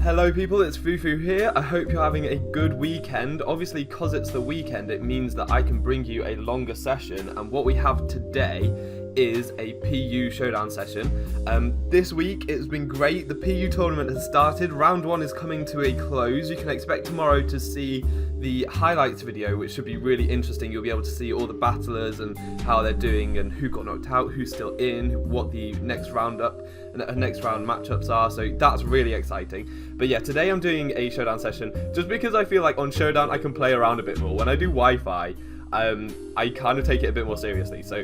Hello people, it's Foofootoo here. I hope you're having a good weekend. Obviously, because it's the weekend, it means that I can bring you a longer session, and what we have today is a PU Showdown session. This week it's been great. The PU tournament has started. Round 1 is coming to a close. You can expect tomorrow to see the highlights video, which should be really interesting. You'll be able to see all the battlers and how they're doing and who got knocked out, who's still in, what the next round matchups are, so that's really exciting. But yeah, today I'm doing a Showdown session just because I feel like on Showdown I can play around a bit more. When I do Wi-Fi, I kind of take it a bit more seriously, so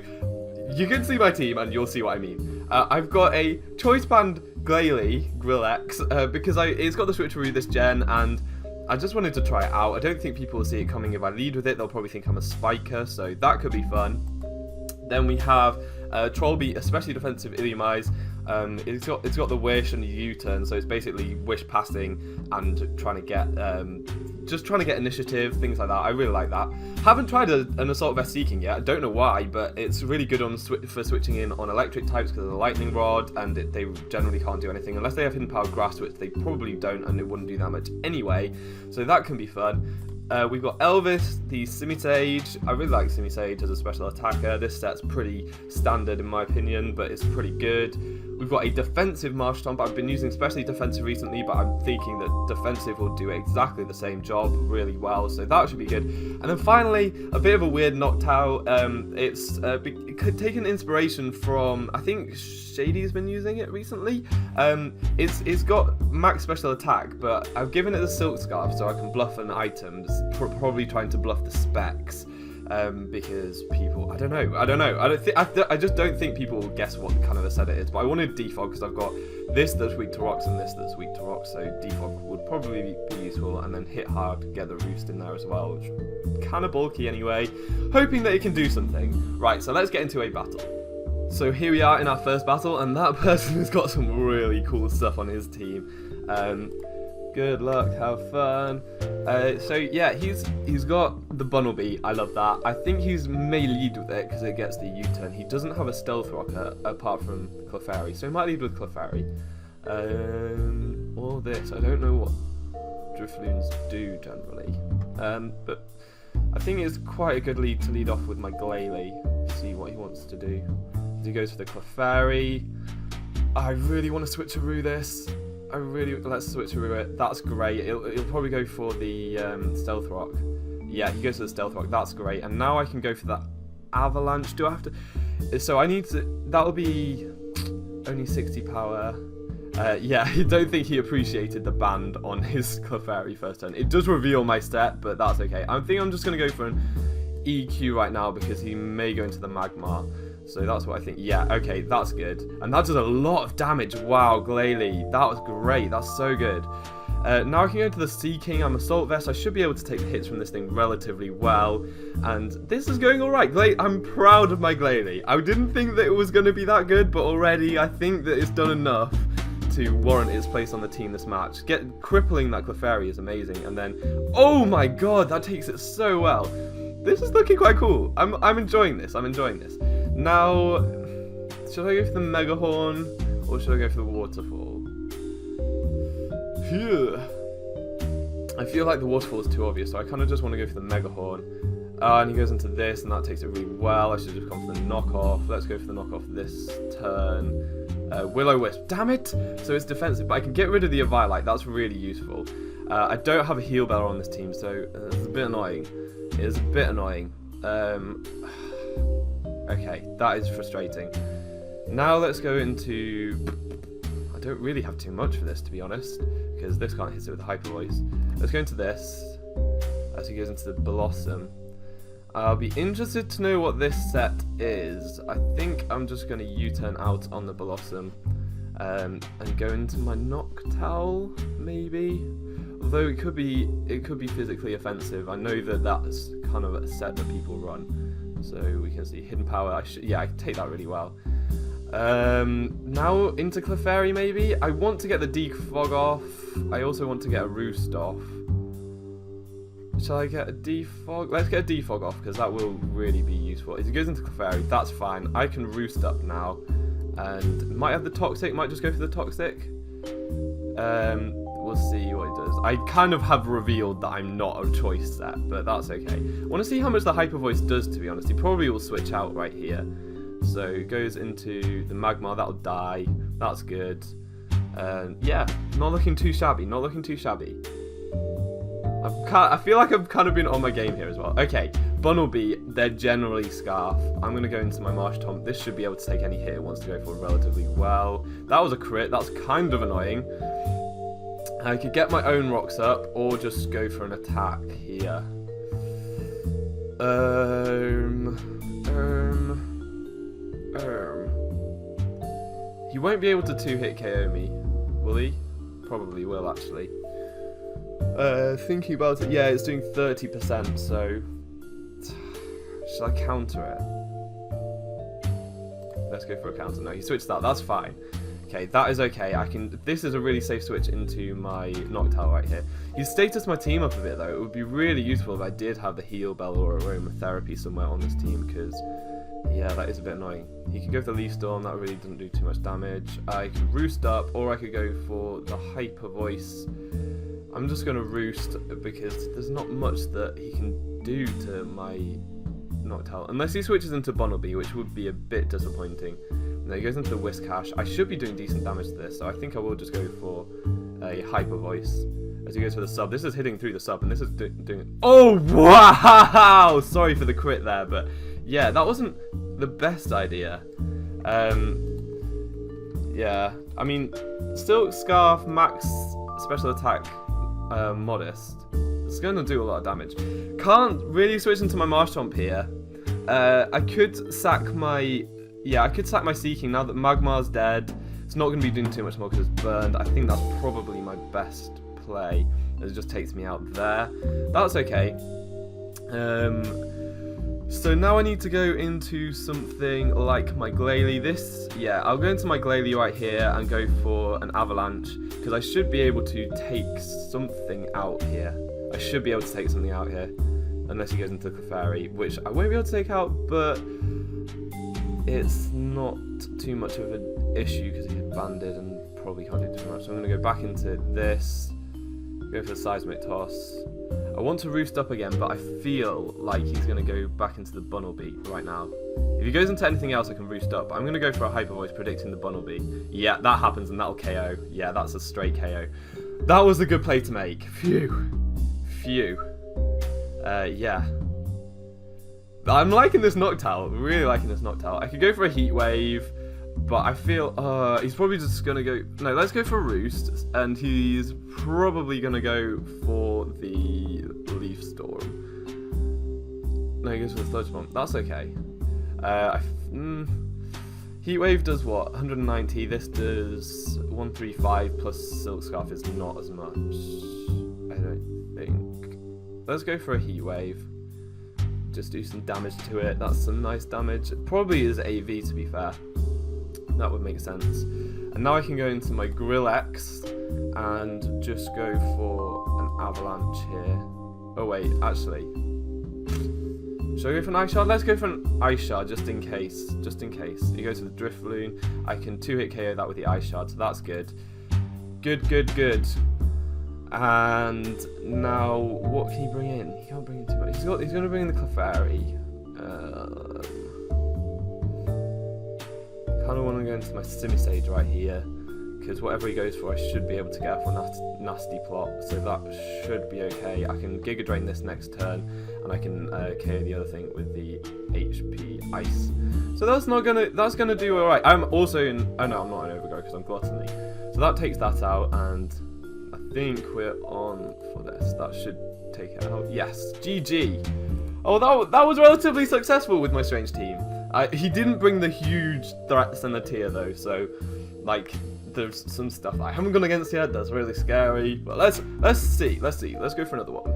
you can see my team and you'll see what I mean. I've got a choice band Glalie, Grillex, because it's got the switcheroo this gen, and I just wanted to try it out. I don't think people will see it coming if I lead with it. They'll probably think I'm a spiker, so that could be fun. Then we have Trollbeat, especially defensive Illumise. It's got the wish and the U-turn, so it's basically wish passing and trying to get just trying to get initiative, things like that. I really like that. Haven't tried an assault vest seeking yet. I don't know why, but it's really good for switching in on electric types because of the lightning rod, and they generally can't do anything unless they have hidden power grass, which they probably don't, and it wouldn't do that much anyway. So that can be fun. We've got Elvis, the Simisage. I really like Simisage as a special attacker. This set's pretty standard in my opinion, but it's pretty good. We've got a defensive Marshtomp. I've been using especially defensive recently, but I'm thinking that defensive will do exactly the same job really well, so that should be good. And then finally, a bit of a weird Noctowl. It's taken inspiration from, I think Shady's been using it recently. It's got max special attack, but I've given it the Silk Scarf so I can bluff an item, probably trying to bluff the specs. Because people, I don't know. I just don't think people will guess what kind of a set it is. But I wanted defog because I've got this that's weak to rocks and this that's weak to rocks. So defog would probably be useful, and then hit hard, get the roost in there as well, which is kind of bulky anyway. Hoping that it can do something. Right, so let's get into a battle. So here we are in our first battle, and that person has got some really cool stuff on his team. Good luck, have fun. So yeah, he's got the Bunnelby, I love that. I think he's may lead with it because it gets the U-turn. He doesn't have a Stealth Rocker apart from Clefairy, so he might lead with Clefairy. Or this, I don't know what Drifloons do generally. But I think it's quite a good lead to lead off with my Glalie, see what he wants to do. He goes for the Clefairy. I really want to switcheroo this. Let's switcheroo it. That's great. He'll probably go for the Stealth Rock. Yeah, he goes for the Stealth Rock. That's great. And now I can go for that Avalanche. Do I have to? So I need to. That'll be only 60 power. Yeah, I don't think he appreciated the band on his Clefairy first turn. It does reveal my step, but that's okay. I think I'm just gonna go for an EQ right now because he may go into the Magmar. So that's what I think. Yeah, okay, that's good. And that does a lot of damage. Wow, Glalie. That was great. That's so good. Now I can go into the Sea King. I'm Assault Vest. I should be able to take the hits from this thing relatively well. And this is going alright. I'm proud of my Glalie. I didn't think that it was going to be that good, but already I think that it's done enough to warrant its place on the team this match. Crippling that Clefairy is amazing. And then, oh my god, that takes it so well. This is looking quite cool. I'm enjoying this. Now, should I go for the Megahorn or should I go for the Waterfall? Phew. I feel like the Waterfall is too obvious, so I kind of just want to go for the Megahorn. And he goes into this, and that takes it really well. I should have just gone for the knockoff. Let's go for the knockoff this turn. Will-O-Wisp. Damn it! So it's defensive, but I can get rid of the Eviolite. That's really useful. I don't have a Heal Bell on this team, so it's a bit annoying. It is a bit annoying. Okay, that is frustrating. Now let's go into... I don't really have too much for this, to be honest, because this can't hit it with the Hyper Voice. Let's go into this, as he goes into the Blossom. I'll be interested to know what this set is. I think I'm just going to U-turn out on the Blossom and go into my Noctowl, maybe? Although it could be physically offensive. I know that that's kind of a set that people run. So we can see hidden power. I take that really well. Now into Clefairy maybe. I want to get the defog off. I also want to get a roost off. Shall I get a defog? Let's get a defog off because that will really be useful. If he goes into Clefairy, that's fine. I can roost up now, and might have the Toxic. Might just go for the Toxic. We'll see. I kind of have revealed that I'm not a choice set, but that's okay. I want to see how much the Hyper Voice does, to be honest. He probably will switch out right here. So it goes into the Magmar, that'll die. That's good. Yeah, not looking too shabby, not looking too shabby. I feel like I've kind of been on my game here as well. Okay, Bunnelby, they're generally Scarf. I'm going to go into my Marshtomp. This should be able to take any hit it wants to go for relatively well. That was a crit. That's kind of annoying. I could get my own rocks up or just go for an attack here. He won't be able to 2-hit KO me, will he? Probably will, actually. Thinking about it, yeah, it's doing 30%, so should I counter it? Let's go for a counter. No, he switched that. That's fine. Okay, that is okay. This is a really safe switch into my Noctowl right here. He's statused my team up a bit though. It would be really useful if I did have the Heal Bell or Aromatherapy somewhere on this team, because yeah, that is a bit annoying. He could go for the Leaf Storm. That really doesn't do too much damage. I could Roost up, or I could go for the Hyper Voice. I'm just going to Roost because there's not much that he can do to my Noctowl. Unless he switches into Bunnelby, which would be a bit disappointing. No, he goes into the Whiskash. I should be doing decent damage to this, so I think I will just go for a Hyper Voice as he goes for the sub. This is hitting through the sub, and this is doing... Oh, wow! Sorry for the crit there, but yeah, that wasn't the best idea. Yeah, I mean, still Scarf, max special attack, modest. It's going to do a lot of damage. Can't really switch into my Marshtomp here. I could sack my... Yeah, I could sack my Seeking now that Magmar's dead. It's not going to be doing too much more because it's burned. I think that's probably my best play, as it just takes me out there. That's okay. So now I need to go into something like my Glalie. Yeah, I'll go into my Glalie right here and go for an Avalanche, because I should be able to take something out here. I should be able to take something out here, unless he goes into Clefairy, which I won't be able to take out, but it's not too much of an issue because he's banded and probably can't do too much. So I'm going to go back into this, go for the Seismic Toss. I want to Roost up again, but I feel like he's going to go back into the Bunnelby right now. If he goes into anything else, I can Roost up. But I'm going to go for a Hyper Voice, predicting the Bunnelby. Yeah, that happens, and that'll KO. Yeah, that's a straight KO. That was a good play to make. Phew. Phew. Yeah. I'm liking this Noctowl. Really liking this Noctowl. I could go for a Heat Wave, but I feel he's probably just gonna go. No, let's go for Roost, and he's probably gonna go for the Leaf Storm. No, he goes for the Sludge Bomb. That's okay. Heat Wave does what? 190. This does 135 plus Silk Scarf is not as much. I don't think. Let's go for a Heat Wave. Just do some damage to it. That's some nice damage. It probably is AV, to be fair. That would make sense. And now I can go into my Grillex and just go for an Avalanche here. Oh wait, actually. Should I go for an Ice Shard? Let's go for an Ice Shard just in case. Just in case. He goes for the Drift Balloon. I can 2-hit KO that with the Ice Shard, so that's good. Good, good, good. And now, what can he bring in? He can't bring in too much. He's going to bring in the Clefairy. Kind of want to go into my Simisage right here, because whatever he goes for, I should be able to get for a nasty plot. So that should be okay. I can Giga Drain this next turn, and I can KO the other thing with the HP Ice. So that's gonna do all right. I'm also in. Oh no, I'm not in Overgrowth because I'm Gluttony. So that takes that out, and I think we're on for this. That should take it out. Yes, GG. Oh, that was relatively successful with my Strange team. He didn't bring the huge threats and the tier though, so like there's some stuff I haven't gone against yet that's really scary. But let's see. Let's go for another one.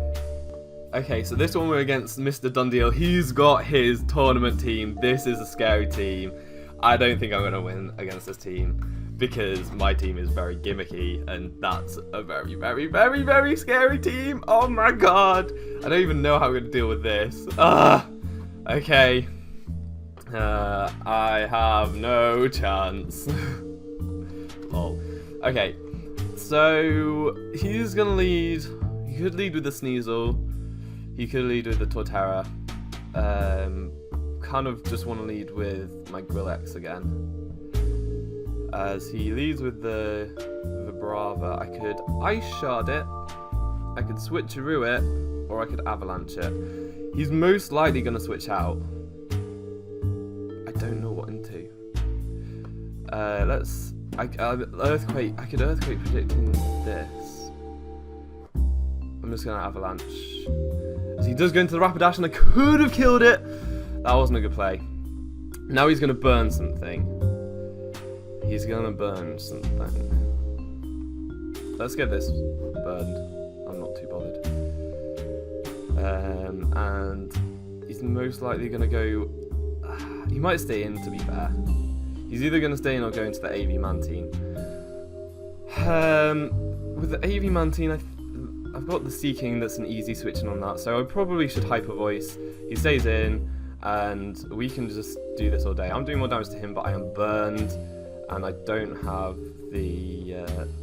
Okay, so this one we're against Mr. Dundeal. He's got his tournament team. This is a scary team. I don't think I'm gonna win against this team, because my team is very gimmicky, and that's a very, very, very, very scary team. Oh my god. I don't even know how I'm going to deal with this. Okay. I have no chance. Lol. Okay. So he's gonna lead. He could lead with the Sneasel. He could lead with the Torterra. Kind of just want to lead with my Grillex again. As he leads with the Brava, I could Ice Shard it, I could Switcheroo it, or I could Avalanche it. He's most likely going to switch out. I don't know what into. Earthquake. I could Earthquake predicting this. I'm just going to Avalanche. As he does go into the Rapidash, and I could have killed it. That wasn't a good play. Now he's going to burn something. He's going to burn something. Let's get this burned. I'm not too bothered. And he's most likely going to go... he might stay in, to be fair. He's either going to stay in or go into the AV Mantine. With the AV Mantine, I've got the Seeking that's an easy switching on that, so I probably should Hyper Voice. He stays in, and we can just do this all day. I'm doing more damage to him, but I am burned, and I don't have the...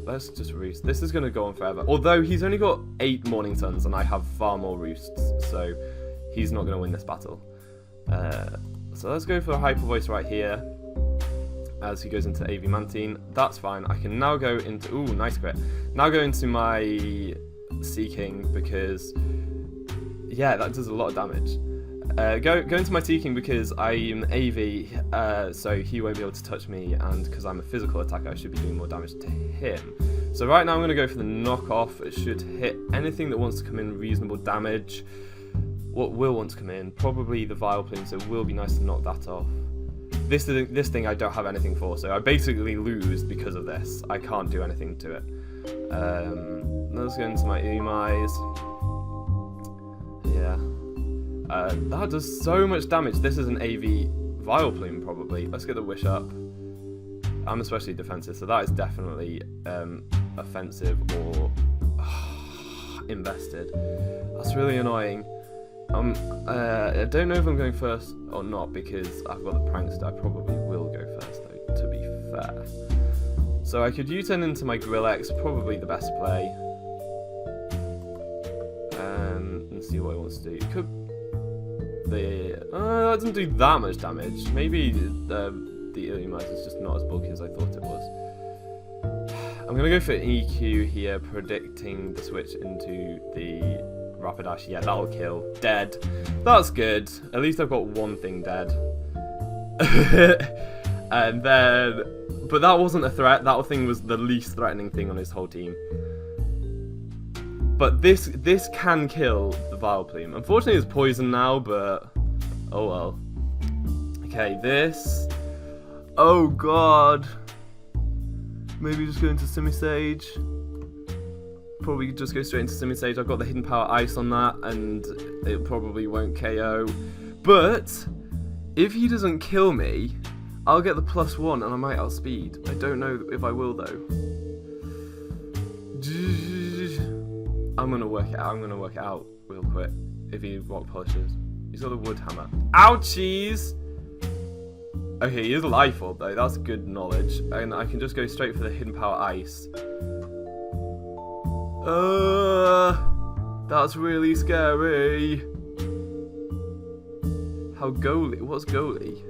let's just Roost. This is going to go on forever. Although he's only got 8 Morning Suns, and I have far more Roosts, so he's not going to win this battle. So let's go for a Hyper Voice right here, as he goes into AV Mantine. That's fine. I can now go into... ooh, nice crit. Now go into my Seeking, because... yeah, that does a lot of damage. Go into my Seeking because I'm AV, so he won't be able to touch me, and because I'm a physical attacker, I should be doing more damage to him. So right now I'm going to go for the Knockoff. It should hit anything that wants to come in reasonable damage. What will want to come in? Probably the Vileplume, so it will be nice to knock that off. This thing I don't have anything for, so I basically lose because of this. I can't do anything to it. Let's go into my Umise. Yeah. That does so much damage. This is an AV Vileplume, probably. Let's get the Wish up. I'm especially defensive, so that is definitely offensive or invested. That's really annoying. I don't know if I'm going first or not, because I've got the Prankster. I probably will go first, though, to be fair. So I could U-turn into my Grillex, probably the best play. And see what it wants to do. It could... that doesn't do that much damage. Maybe the Umise is just not as bulky as I thought it was. I'm going to go for EQ here, predicting the switch into the Rapidash. Yeah, that'll kill. Dead. That's good. At least I've got one thing dead. And then... but that wasn't a threat. That thing was the least threatening thing on his whole team. But this can kill the Vileplume. Unfortunately, it's poison now, but... oh well. Okay, this... oh god. Maybe just go into Simisage. Probably just go straight into Simisage. I've got the Hidden Power Ice on that, and it probably won't KO. But if he doesn't kill me, I'll get the +1 and I might outspeed. I don't know if I will though. I'm gonna work it out. I'm gonna work it out real quick. If he rock polishes, he's got the Wood Hammer. Ouchies! Okay, he is Life Orb though. That's good knowledge, and I can just go straight for the Hidden Power Ice. That's really scary. How Glalie? What's Glalie?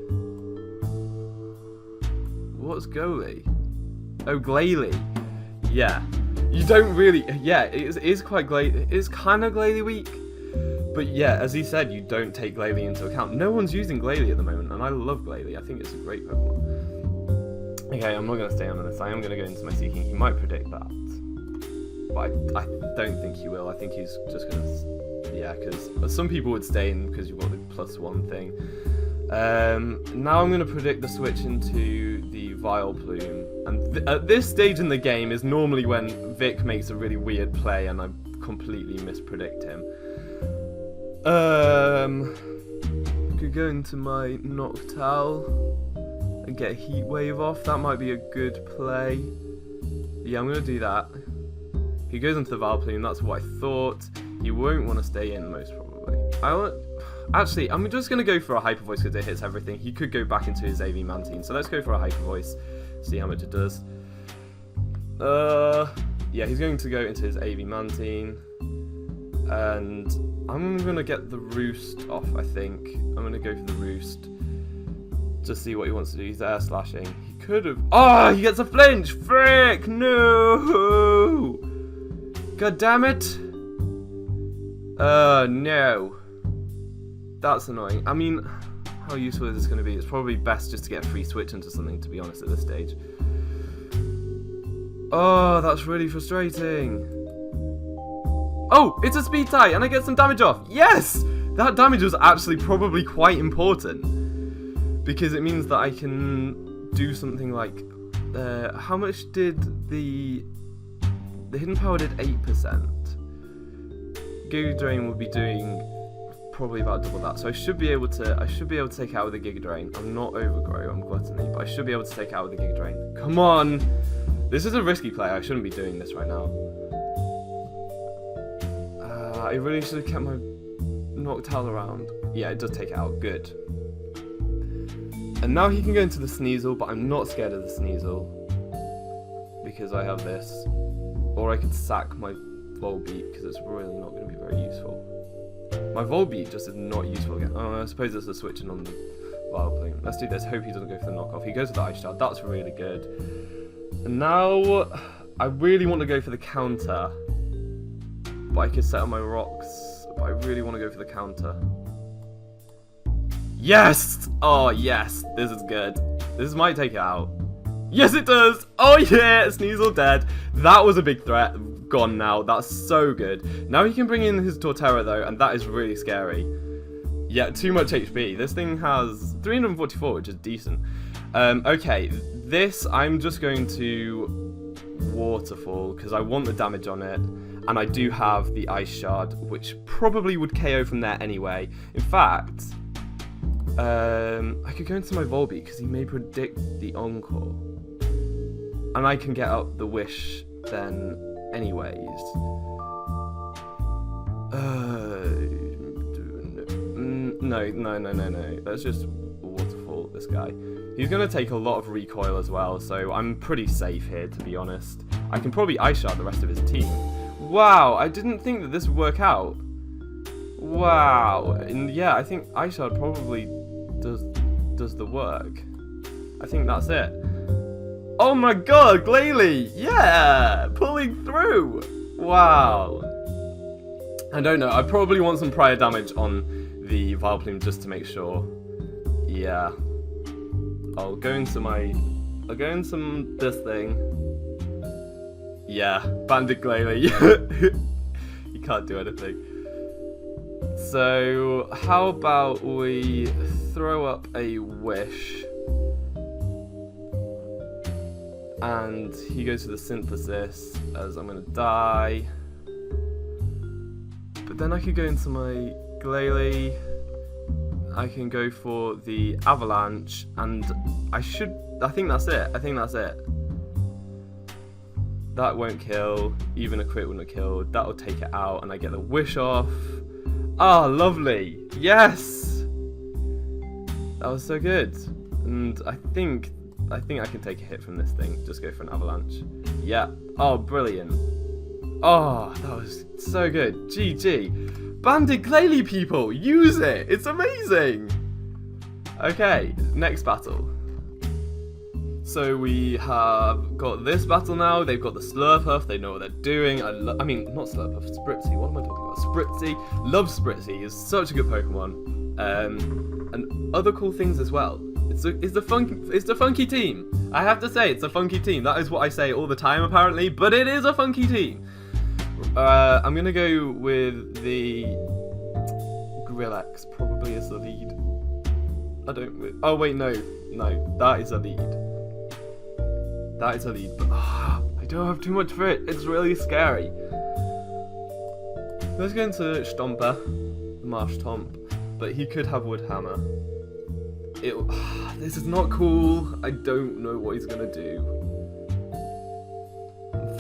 What's Glalie? Oh, Glalie. Yeah. You don't really... yeah, it is quite Glalie. It is kind of Glalie weak. But yeah, as he said, you don't take Glalie into account. No one's using Glalie at the moment, and I love Glalie. I think it's a great Pokemon. Okay, I'm not going to stay on this. I am going to go into my Seeking. He might predict that. But I don't think he will. I think he's just going to... yeah, because some people would stay in because you've got the +1 thing. Now I'm going to predict the switch into the Vileplume. And at this stage in the game is normally when Vic makes a really weird play and I completely mispredict him. Could go into my Noctowl and get a Heat Wave off. That might be a good play. Yeah, I'm going to do that. He goes into the Vileplume, that's what I thought. He won't want to stay in, most probably. Actually, I'm just going to go for a Hyper Voice because it hits everything. He could go back into his AV Mantine, so let's go for a Hyper Voice, see how much it does. Yeah, he's going to go into his AV Mantine. And I'm going to get the Roost off, I think. I'm going to go for the Roost. Just see what he wants to do. He's air slashing. He could have... Oh, he gets a flinch! Frick! No! God damn it! No. That's annoying. I mean, how useful is this going to be? It's probably best just to get a free switch into something, to be honest, at this stage. Oh, that's really frustrating. Oh, it's a speed tie, and I get some damage off. Yes! That damage was actually probably quite important. Because it means that I can do something like... how much did the Hidden Power did 8%. Giga Drain would be doing probably about double that. So I should be able to take it out with the Giga Drain. I'm not Overgrow, I'm Gluttony, but I should be able to take it out with the Giga Drain. Come on! This is a risky play, I shouldn't be doing this right now. I really should have kept my Noctowl around. Yeah, it does take it out, good. And now he can go into the Sneasel, but I'm not scared of the Sneasel. Because I have this. Or I could sack my Volbeat, because it's really not going to be very useful. My Volbeat just is not useful again. Oh, I suppose it's a switching on the Vileplume. Let's do this, hope he doesn't go for the knockoff. He goes with the Ice Shard, that's really good. And now, I really want to go for the counter. But I could set up my rocks, but I really want to go for the counter. Yes! Oh, yes. This is good. This might take it out. Yes, it does! Oh, yeah! Sneasel dead. That was a big threat. Gone now. That's so good. Now he can bring in his Torterra, though, and that is really scary. Yeah, too much HP. This thing has 344, which is decent. Okay. This, I'm just going to Waterfall, because I want the damage on it. And I do have the Ice Shard, which probably would KO from there anyway. In fact, I could go into my Volbeat because he may predict the Encore. And I can get up the Wish then anyways. No. Let's just Waterfall this guy. He's going to take a lot of recoil as well, so I'm pretty safe here, to be honest. I can probably Ice Shard the rest of his team. Wow, I didn't think that this would work out. Wow, and yeah, I think Ice Shard probably does the work. I think that's it. Oh my god, Glalie! Yeah! Pulling through! Wow. I don't know, I probably want some prior damage on the Vileplume just to make sure. Yeah. I'll go into this thing. Yeah, Bandit Glalie. You can't do anything. So, how about we throw up a Wish. And he goes to the Synthesis, as I'm going to die. But then I could go into my Glalie. I can go for the Avalanche, and I think that's it. That won't kill, even a crit wouldn't have killed. That'll take it out, and I get the Wish off. Ah, lovely! Yes! That was so good. And I think I can take a hit from this thing. Just go for an Avalanche. Yeah. Oh, brilliant. Oh, that was so good. GG. Bandit Glalie, people! Use it! It's amazing! Okay, next battle. So we have got this battle now. They've got the Slurpuff. They know what they're doing. I mean, not Slurpuff, Spritzee. What am I talking about? Spritzee. Love Spritzee. Is such a good Pokemon. And other cool things as well. It's the funky team. I have to say, it's a funky team. That is what I say all the time, apparently. But it is a funky team. I'm gonna go with the Grillex. Probably as the lead. Oh wait, no, that is a lead. That is a lead, but I don't have too much for it. It's really scary. Let's go into Stomper, the Marsh Tomp, but he could have Wood Hammer. This is not cool. I don't know what he's gonna do.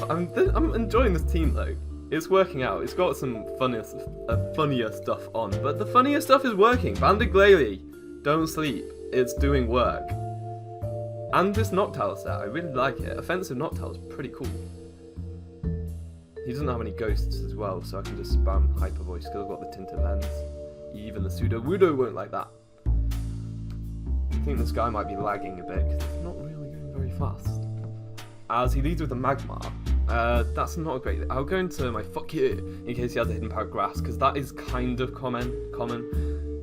I'm enjoying this team though. It's working out. It's got some funnier stuff on, but the funnier stuff is working. Bandit Glalie, don't sleep. It's doing work. And this Noctowl stat, I really like it. Offensive Noctowl is pretty cool. He doesn't have any ghosts as well, so I can just spam Hyper Voice because I've got the tinted lens. Even the Sudowoodo won't like that. I think this guy might be lagging a bit because he's not really going very fast. As he leads with the Magmar, that's not a great thing. I'll go into my fuck you in case he has a hidden power grass, because that is kind of common.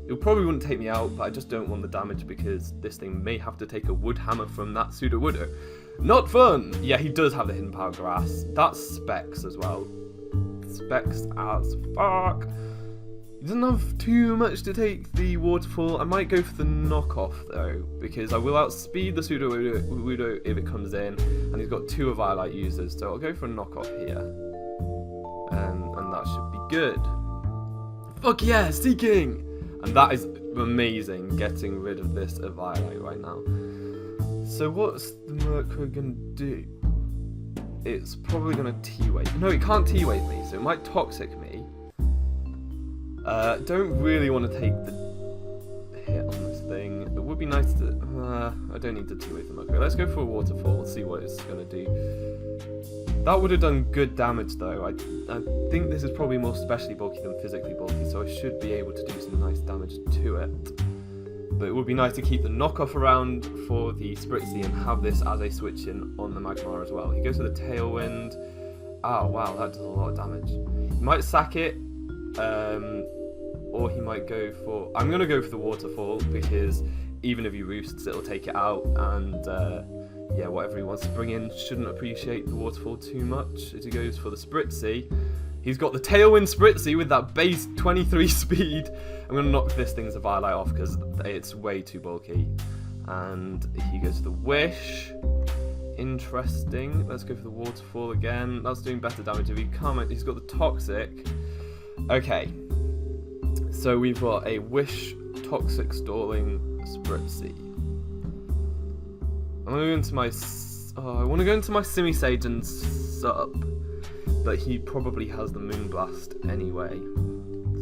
It probably wouldn't take me out, but I just don't want the damage because this thing may have to take a wood hammer from that Sudowoodo. Not fun! Yeah, he does have the hidden power grass. That's Specs as well. Specs as fuck. He doesn't have too much to take the waterfall. I might go for the knockoff though, because I will outspeed the Sudowoodo if it comes in, and he's got 2 Eviolite users, so I'll go for a knockoff here. And that should be good. Fuck yeah, Seeking! And that is amazing, getting rid of this Eviolite right now. So what's the Murkrow gonna do? It's probably gonna T-Wave. No, it can't T-Wave me, so it might Toxic me. Don't really want to take the hit on this thing. It would be nice to... I don't need to T-Wave the Murkrow. Let's go for a Waterfall, see what it's gonna do. That would have done good damage though. I think this is probably more specially bulky than physically bulky, so I should be able to do some nice damage to it. But it would be nice to keep the knockoff around for the Spritzee and have this as a switch in on the Magmar as well. He goes for the Tailwind. Oh wow, that does a lot of damage. He might sack it, or he might go for... I'm going to go for the Waterfall, because even if he roosts, it'll take it out, and yeah, whatever he wants to bring in shouldn't appreciate the Waterfall too much. As he goes for the Spritzee, he's got the Tailwind Spritzee with that base 23 speed. I'm going to knock this thing's Eviolite off because it's way too bulky. And he goes for the Wish. Interesting. Let's go for the Waterfall again. That's doing better damage if he can't. He's got the Toxic. Okay. So we've got a Wish, Toxic, Stalling, Spritzee. I'm gonna go into my... I want to go into my Simisage and Sup, but he probably has the Moonblast anyway.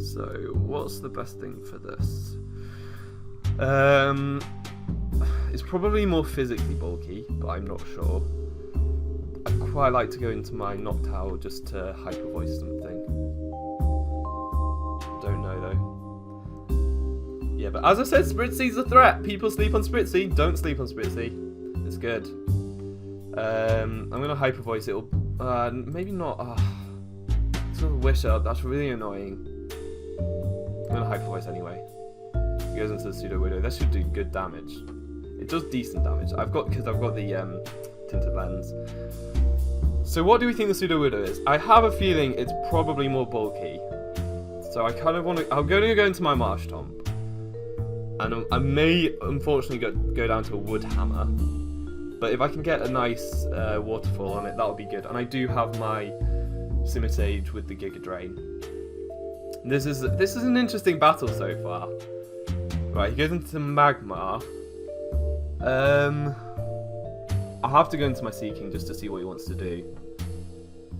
So what's the best thing for this? It's probably more physically bulky, but I'm not sure. I'd quite like to go into my Noctowl just to Hyper Voice something. Don't know though. Yeah, but as I said, Spritzee's a threat. People sleep on Spritzee. Don't sleep on Spritzee. It's good. I'm gonna Hyper Voice. It'll maybe not. It's not a Wish Up. That's really annoying. I'm gonna Hyper Voice anyway. He goes into the Sudowoodo. That should do good damage. It does decent damage. Because I've got the tinted lens. So what do we think the Sudowoodo is? I have a feeling it's probably more bulky. So I kind of want to... I'm going to go into my Marsh Tomp. And I may, unfortunately, go down to a Wood Hammer. But if I can get a nice Waterfall on it, that'll be good. And I do have my Simisage with the Giga Drain. This is an interesting battle so far. Right, he goes into Magmar. I'll have to go into my Seeking just to see what he wants to do.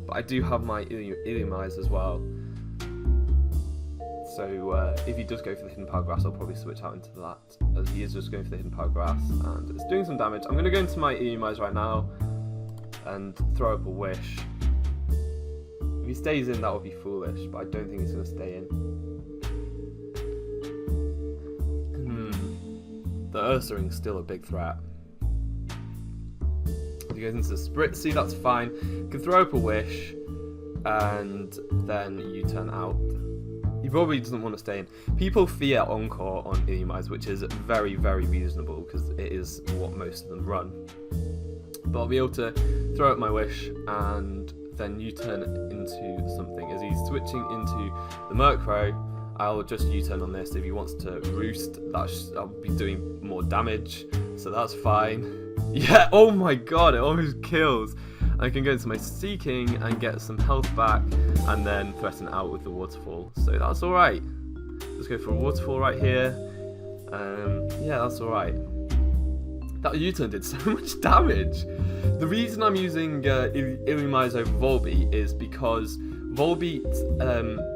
But I do have my Illumise as well. So if he does go for the Hidden Power Grass, I'll probably switch out into that. As he is just going for the Hidden Power Grass, and it's doing some damage. I'm going to go into my Illumise right now and throw up a Wish. If he stays in, that would be foolish, but I don't think he's going to stay in. The Ursaring's still a big threat. If he goes into the Spritzee, that's fine. You can throw up a Wish, and then U-turn out. He probably doesn't want to stay in. People fear Encore on Illumise, which is very, very reasonable, because it is what most of them run. But I'll be able to throw up my Wish, and then U-turn into something. As he's switching into the Murkrow, I'll just U-turn on this. If he wants to Roost, I'll be doing more damage, so that's fine. Yeah, oh my god, it almost kills. I can go into my Seeking and get some health back, and then threaten out with the Waterfall. So that's alright. Let's go for a Waterfall right here. Yeah, that's alright. That U-turn did so much damage. The reason I'm using Illumise over Volbeat is because Volbeat,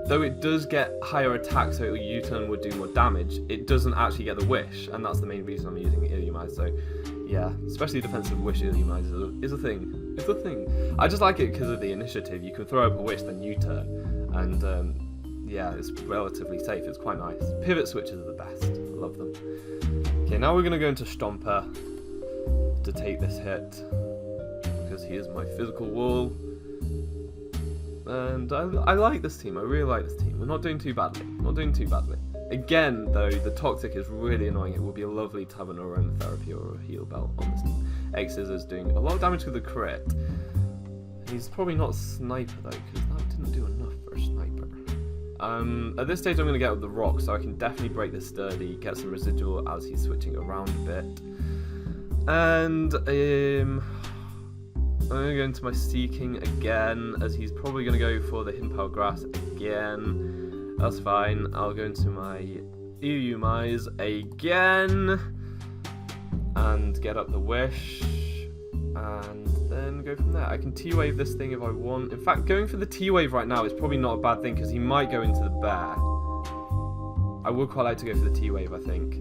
though it does get higher attack, so U-turn would do more damage, it doesn't actually get the Wish, and that's the main reason I'm using Illumise. So yeah, especially defensive Wish Illumise is a thing. It's a thing. I just like it because of the initiative. You can throw up a wish, then U-turn, and yeah, it's relatively safe. It's quite nice. Pivot switches are the best. I love them. Okay, now we're gonna go into Stomper to take this hit because he is my physical wall. And I like this team. I really like this team. We're not doing too badly. Not doing too badly. Again, though, the Toxic is really annoying. It would be lovely to have an aromatherapy or a heal belt on this team. X's is doing a lot of damage with the crit. He's probably not a sniper, though, because that didn't do enough for a sniper. At this stage, I'm going to get up the rock, so I can definitely break this sturdy, get some residual as he's switching around a bit. And I'm going to go into my Seeking again, as he's probably going to go for the Hidden Power Grass again. That's fine. I'll go into my Eumize again and get up the wish and then go from there. I can T-Wave this thing if I want. In fact, going for the T-Wave right now is probably not a bad thing because he might go into the bear. I would quite like to go for the T-Wave, I think.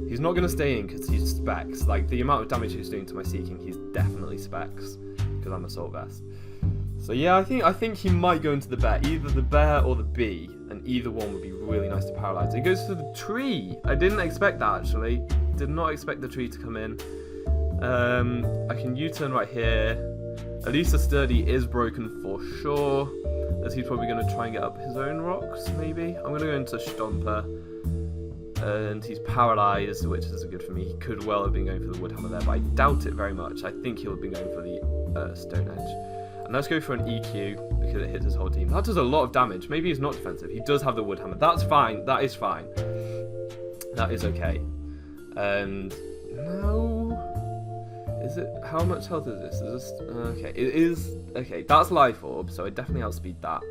He's not going to stay in because he's Specs. Like, the amount of damage he's doing to my Seeking, he's definitely Specs because I'm Assault Vest. So yeah, I think he might go into the bear. Either the bear or the bee. And either one would be really nice to paralyze. He goes for the tree. I didn't expect that, actually. Did not expect the tree to come in. I can U-turn right here. At least the sturdy is broken for sure, as he's probably going to try and get up his own rocks, maybe. I'm going to go into Stomper. And he's paralyzed, which is good for me. He could well have been going for the Woodhammer there, but I doubt it very much. I think he'll have been going for the Stone Edge. And let's go for an EQ, because it hits his whole team. That does a lot of damage. Maybe he's not defensive. He does have the Woodhammer. That's fine. That is fine. That is okay. And now... Is it... How much health is this? Is this... Okay. It is... Okay, that's Life Orb, so I definitely outspeed that.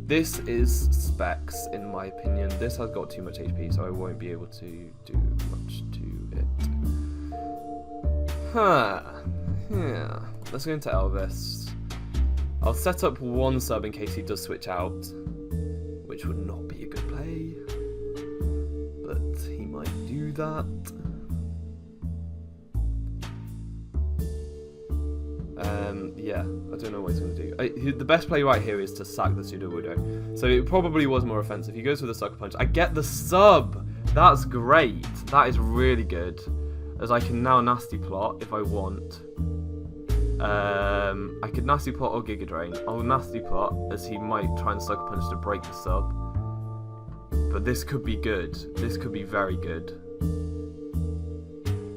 This is Specs, in my opinion. This has got too much HP, so I won't be able to do much to it. Huh. Yeah. Let's go into Elvis. I'll set up one sub in case he does switch out, which would not be a good play, but he might do that. Yeah, I don't know what he's going to do. The best play right here is to sack the Sudowoodo. So it probably was more offensive. He goes with a Sucker Punch. I get the sub! That's great. That is really good. As I can now Nasty Plot if I want. I could Nasty Plot or Giga Drain. I'll Nasty Plot as he might try and Sucker Punch to break the sub. But this could be good. This could be very good.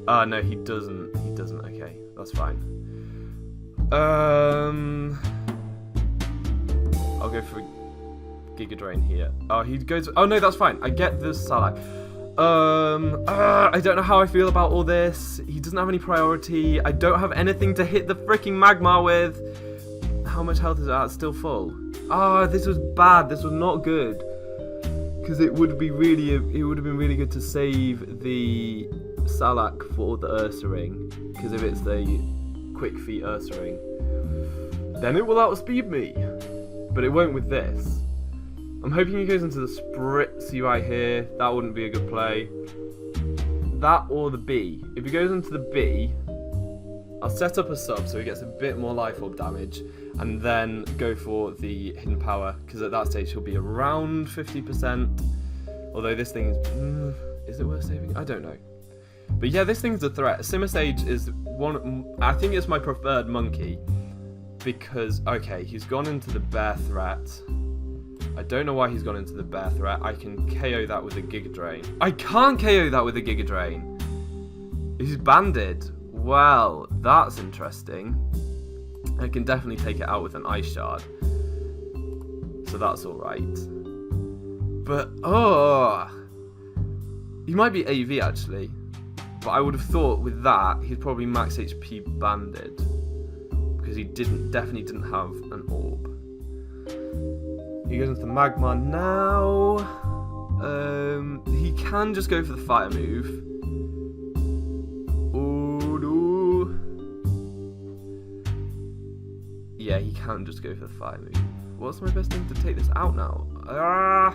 No, he doesn't. He doesn't. Okay, that's fine. I'll go for Giga Drain here. Oh, he goes... Oh, no, that's fine. I get the Salak. I don't know how I feel about all this. He doesn't have any priority. I don't have anything to hit the freaking Magmar with. How much health is that? It's still full. Ah, this was bad. This was not good. Because it would be really... It would have been really good to save the Salak for the Ursaring. Because if it's the Quick Feet Ursaring, then it will outspeed me. But it won't with this. I'm hoping he goes into the Spritzee right here. That wouldn't be a good play. That or the B. If he goes into the B, I'll set up a sub so he gets a bit more Life Orb damage, and then go for the Hidden Power, because at that stage he'll be around 50%. Although this thing is it worth saving? I don't know. But yeah, this thing's a threat. Simisage is one... I think it's my preferred monkey, because, okay, he's gone into the bear threat. I don't know why he's gone into the bear threat. I can KO that with a Giga Drain. I can't KO that with a Giga Drain. He's banded. Well, that's interesting. I can definitely take it out with an Ice Shard. So that's alright. But, oh... He might be AV, actually. But I would have thought with that, he's probably max HP banded. Because he definitely didn't have an orb. He goes into the Magmar now. He can just go for the fire move. Oh no. Yeah, he can just go for the fire move. What's my best thing to take this out now? Ah!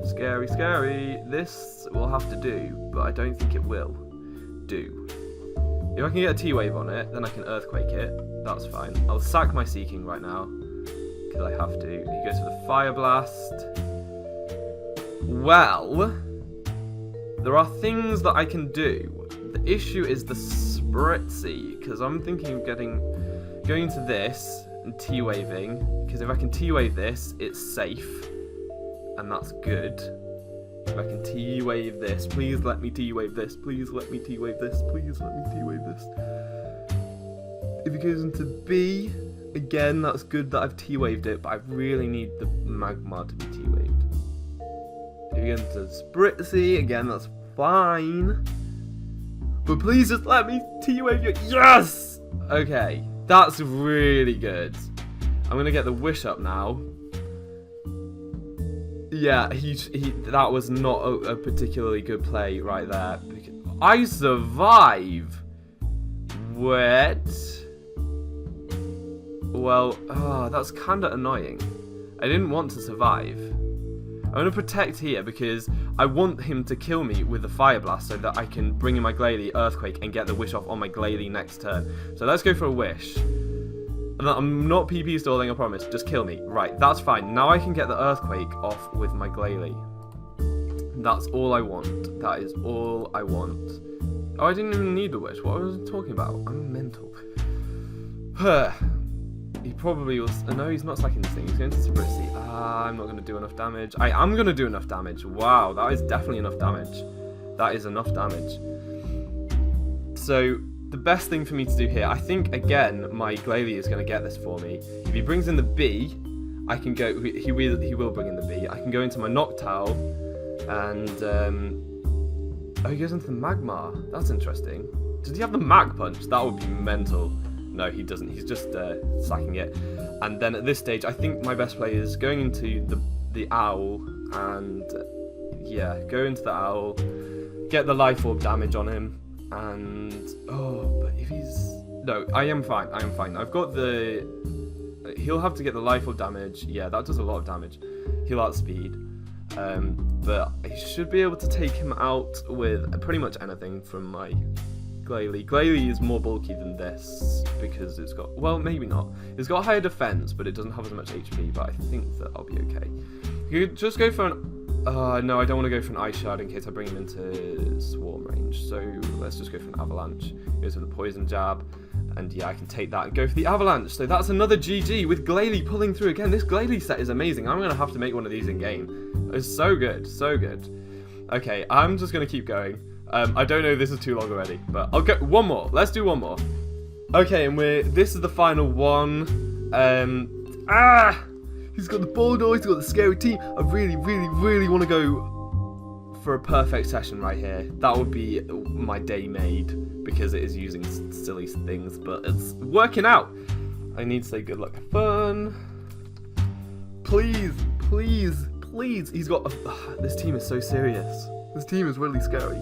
Scary, scary. This will have to do, but I don't think it will do. If I can get a T-Wave on it, then I can Earthquake it. That's fine. I'll sack my Seeking right now, because I have to. He goes for the Fire Blast. Well, there are things that I can do. The issue is the Spritzee, because I'm thinking of going to this and T-Waving, because if I can T-Wave this, it's safe, and that's good. If I can T-Wave this, please let me T-Wave this, please let me T-Wave this, please let me T-Wave this. If it goes into B, again, that's good that I've T-Waved it, but I really need the Magmar to be T-Waved. If you go into Spritzee, again, that's fine. But please just let me T-Wave you. Yes! Okay, that's really good. I'm going to get the Wish up now. Yeah, that was not a particularly good play right there. I survive. What? Well, that's kind of annoying. I didn't want to survive. I'm going to protect here because I want him to kill me with the Fire Blast so that I can bring in my Glalie, Earthquake, and get the Wish off on my Glalie next turn. So let's go for a Wish. I'm not PP stalling, I promise. Just kill me. Right, that's fine. Now I can get the Earthquake off with my Glalie. That's all I want. That is all I want. Oh, I didn't even need the Wish. What was I talking about? I'm mental. He probably was... No, he's not sacking this thing. He's going to Spritzee. I'm not going to do enough damage. I am going to do enough damage. Wow, that is definitely enough damage. That is enough damage. So... the best thing for me to do here, I think, again, my Glalie is going to get this for me. If he brings in the B, I can go... He will bring in the B. I can go into my Noctowl, and... oh, he goes into the Magmar. That's interesting. Does he have the Mag Punch? That would be mental. No, he doesn't. He's just sacking it. And then at this stage, I think my best play is going into the Owl, and... yeah, go into the Owl, get the Life Orb damage on him, and but if he's I am fine. I've got the he'll have to get the Life Orb damage. Yeah, that does a lot of damage. He'll outspeed, but I should be able to take him out with pretty much anything from my Glalie. Glalie is more bulky than this because it's got, well, maybe not. It's got higher defense, but it doesn't have as much HP. But I think that I'll be okay. You could just go for an no, I don't want to go for an Ice Shard in case I bring him into Swarm range. So let's just go for an Avalanche. Goes for the Poison Jab. And yeah, I can take that and go for the Avalanche. So that's another GG with Glalie pulling through. Again, this Glalie set is amazing. I'm going to have to make one of these in game. It's so good. So good. Okay, I'm just going to keep going. I don't know if this is too long already. But I'll go one more. Let's do one more. Okay, and this is the final one. He's got the Bulldog, he's got the Scary Team. I really, really, really want to go for a perfect session right here. That would be my day made, because it is using silly things, but it's working out. I need to say good luck, have fun. Please, please, please. He's got... this team is so serious. This team is really scary.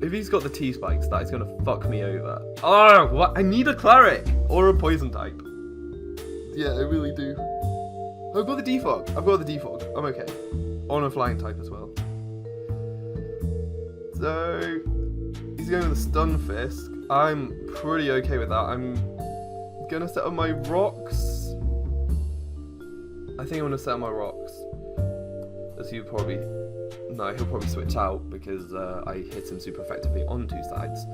If he's got the T-Spikes, that is going to fuck me over. Oh, what? I need a Cleric or a Poison type. Yeah, I really do. I've got the Defog. I'm okay. On a Flying type as well. So, he's going with the Stun Fisk. I'm pretty okay with that. I'm going to set up my rocks. I think I'm going to set up my rocks. As he'll probably switch out because I hit him super effectively on two sides.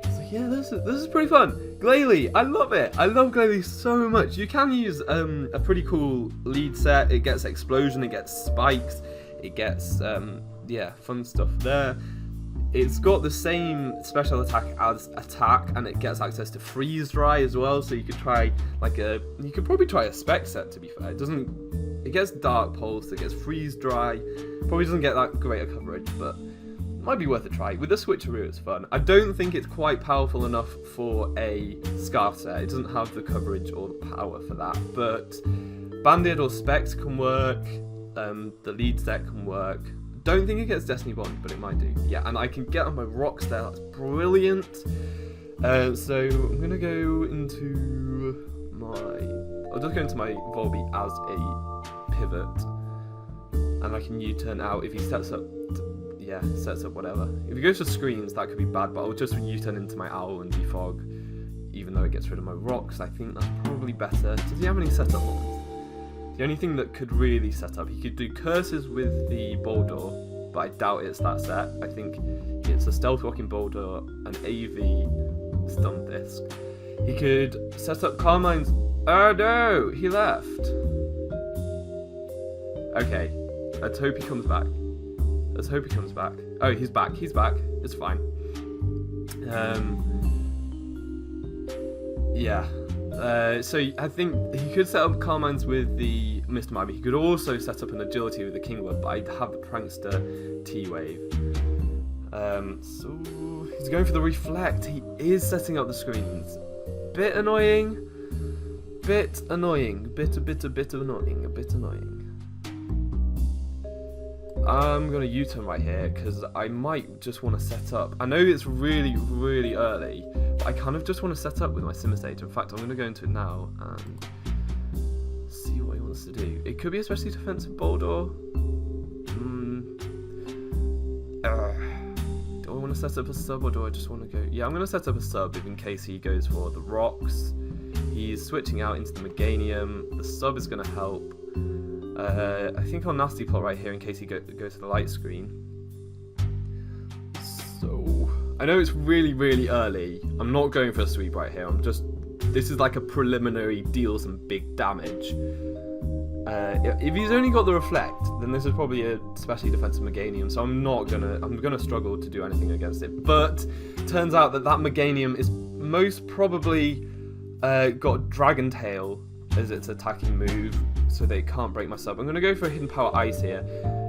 So yeah, this is pretty fun. Glalie, I love it. I love Glalie so much. You can use a pretty cool lead set. It gets Explosion, it gets Spikes, it gets yeah, fun stuff there. It's got the same special attack as Attack, and it gets access to Freeze Dry as well. So you could try you could probably try a Spec set, to be fair. It gets Dark Pulse, it gets Freeze Dry. Probably doesn't get that great a coverage, but it might be worth a try. With the switcheroo, it's fun. I don't think it's quite powerful enough for a Scarf set. It doesn't have the coverage or the power for that, but Bandit or Specs can work. The lead set can work. Don't think it gets Destiny Bond, but it might do. Yeah, and I can get on my rocks there. That's brilliant. So I'm gonna go into I'll just go into my Volbeat as a pivot, and I can U-turn out if he sets up. yeah, sets up whatever. If he goes for screens, that could be bad, but I'll just U-turn into my owl and defog, even though it gets rid of my rocks. I think that's probably better. Does he have any setup ones? The only thing that could really set up, he could do curses with the Boulder, but I doubt it's that set. I think it's a stealth walking Boulder, an AV stun disc. He could set up Carmine's. Oh no, he left. Okay, let's hope he comes back. Let's hope he comes back. Oh, he's back. He's back. It's fine. Yeah. So I think he could set up Carmine's with the Mr. Mime. He could also set up an agility with the Kingler, but I'd have the Prankster T-Wave. So he's going for the Reflect. He is setting up the screens. Bit annoying. Bit annoying. Bit annoying. A bit annoying. I'm going to U-turn right here because I might just want to set up. I know it's really, really early, but I kind of just want to set up with my Simulator. In fact, I'm going to go into it now and see what he wants to do. It could be especially defensive Boulder. Do I want to set up a sub or do I just want to go? Yeah, I'm going to set up a sub in case he goes for the rocks. He's switching out into the Meganium. The sub is going to help. I think I'll nasty plot right here in case he goes to the light screen. So I know it's really, really early. I'm not going for a sweep right here. This is like a preliminary deal some big damage. If he's only got the Reflect, then this is probably a specially defensive Meganium. So I'm gonna struggle to do anything against it. But turns out that Meganium is most probably got Dragon Tail as its attacking move, so they can't break my sub. I'm going to go for a Hidden Power Ice here.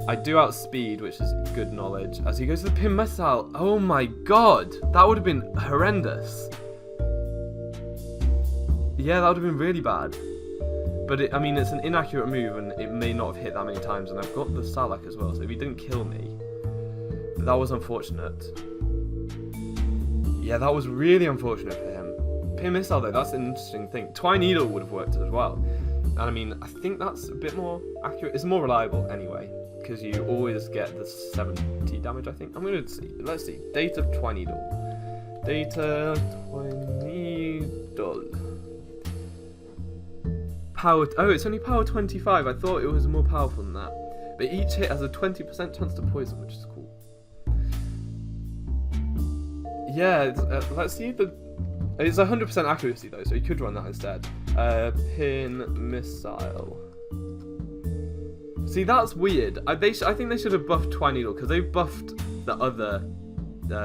I do outspeed, which is good knowledge. As he goes to the Pin Missile, oh my god, that would have been horrendous. Yeah, that would have been really bad. But I mean, it's an inaccurate move, and it may not have hit that many times, and I've got the Salak as well, so if he didn't kill me, that was unfortunate. Yeah, that was really unfortunate for him. Pin Missile though, that's an interesting thing. Twine Needle would have worked as well. And I mean, I think that's a bit more accurate. It's more reliable anyway, because you always get the 70 damage, I think. I'm going to see. Let's see. Data Twine Needle. Data Twine Needle. Power. Oh, it's only power 25. I thought it was more powerful than that. But each hit has a 20% chance to poison, which is cool. Yeah, let's see it's 100% accuracy though, so you could run that instead. Pin Missile. See, that's weird. I think they should have buffed Twine Needle, because they've buffed the other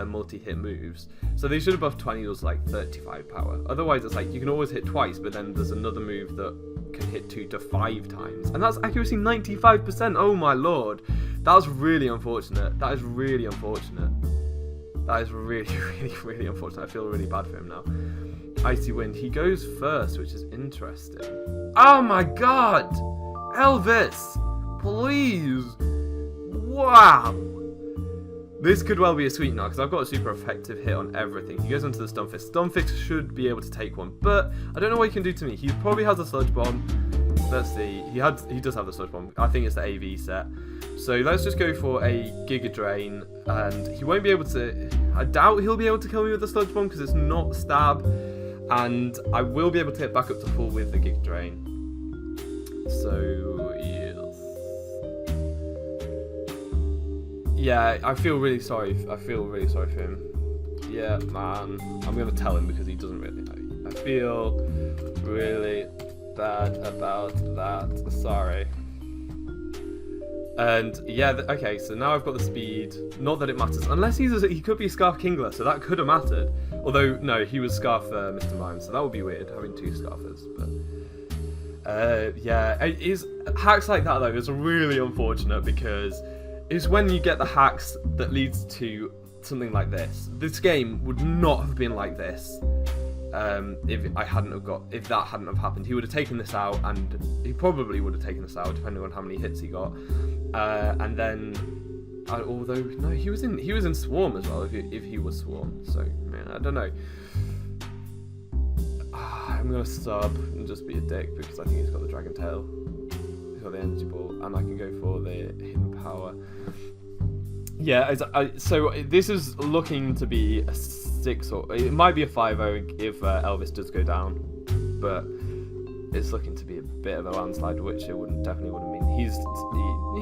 multi-hit moves. So they should have buffed Twine Needle's like 35 power. Otherwise, it's like you can always hit twice, but then there's another move that can hit 2 to 5 times. And that's accuracy 95%. Oh my lord. That's really unfortunate. That is really unfortunate. That is really, really, really unfortunate. I feel really bad for him now. Icy Wind. He goes first, which is interesting. Oh my god! Elvis! Please! Wow! This could well be a sweep now, because I've got a super effective hit on everything. He goes into the Stunfisk. Stunfisk should be able to take one, but I don't know what he can do to me. He probably has a Sludge Bomb. Let's see. He does have the Sludge Bomb. I think it's the AV set. So let's just go for a Giga Drain, and he won't be able to. I doubt he'll be able to kill me with the Sludge Bomb because it's not stab, and I will be able to hit back up to full with the Giga Drain. So yes, yeah, I feel really sorry. I feel really sorry for him. Yeah, man, I'm gonna tell him because he doesn't really know. I feel really bad about that. Sorry. And yeah, okay, so now I've got the speed. Not that it matters, unless he could be Scarf Kingler, so that could have mattered. Although no, he was Scarf Mr. Mime, so that would be weird having 2 Scarfers. But yeah, hacks like that though is really unfortunate, because it's when you get the hacks that leads to something like this. This game would not have been like this. If that hadn't have happened. He would have taken this out, and he probably would have taken this out depending on how many hits he got. And then, although no, he was in Swarm as well. If he was Swarm, so man, I don't know. I'm gonna sub and just be a dick because I think he's got the Dragon Tail. He's got the Energy Ball, and I can go for the Hidden Power. Yeah, so this is looking to be a 6 or it might be a 5-0 if Elvis does go down, but it's looking to be a bit of a landslide, which it definitely wouldn't mean.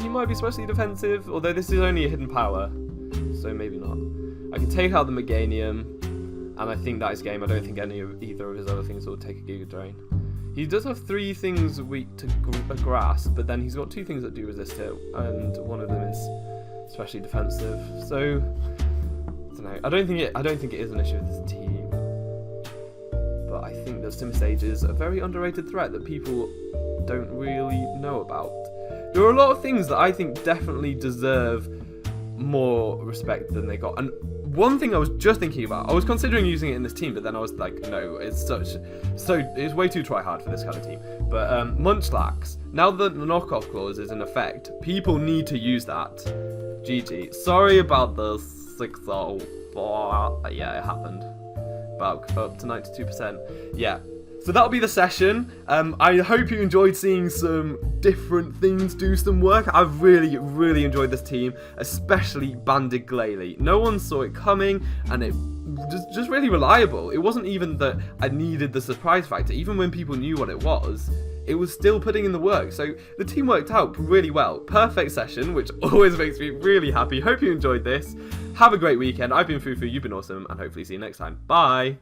He might be especially defensive, although this is only a hidden power, so maybe not. I can take out the Meganium, and I think that is game. I don't think either of his other things will take a Giga Drain. He does have 3 things weak to grass, but then he's got 2 things that do resist it, and one of them is especially defensive. So I don't know. I don't think it is an issue with this team, but I think that Simisage is a very underrated threat that people don't really know about. There are a lot of things that I think definitely deserve more respect than they got, and one thing I was just thinking about, I was considering using it in this team, but then I was like, no, it's way too try hard for this kind of team. But Munchlax, now that the knockoff clause is in effect, people need to use that. GG. Sorry about the 6-0. Yeah, it happened. About up to 92%. Yeah. So that'll be the session. I hope you enjoyed seeing some different things do some work. I've really, really enjoyed this team, especially Banded Glalie. No one saw it coming, and it just really reliable. It wasn't even that I needed the surprise factor. Even when people knew what it was still putting in the work. So the team worked out really well. Perfect session, which always makes me really happy. Hope you enjoyed this. Have a great weekend. I've been Foofootoo, you've been awesome, and hopefully see you next time. Bye!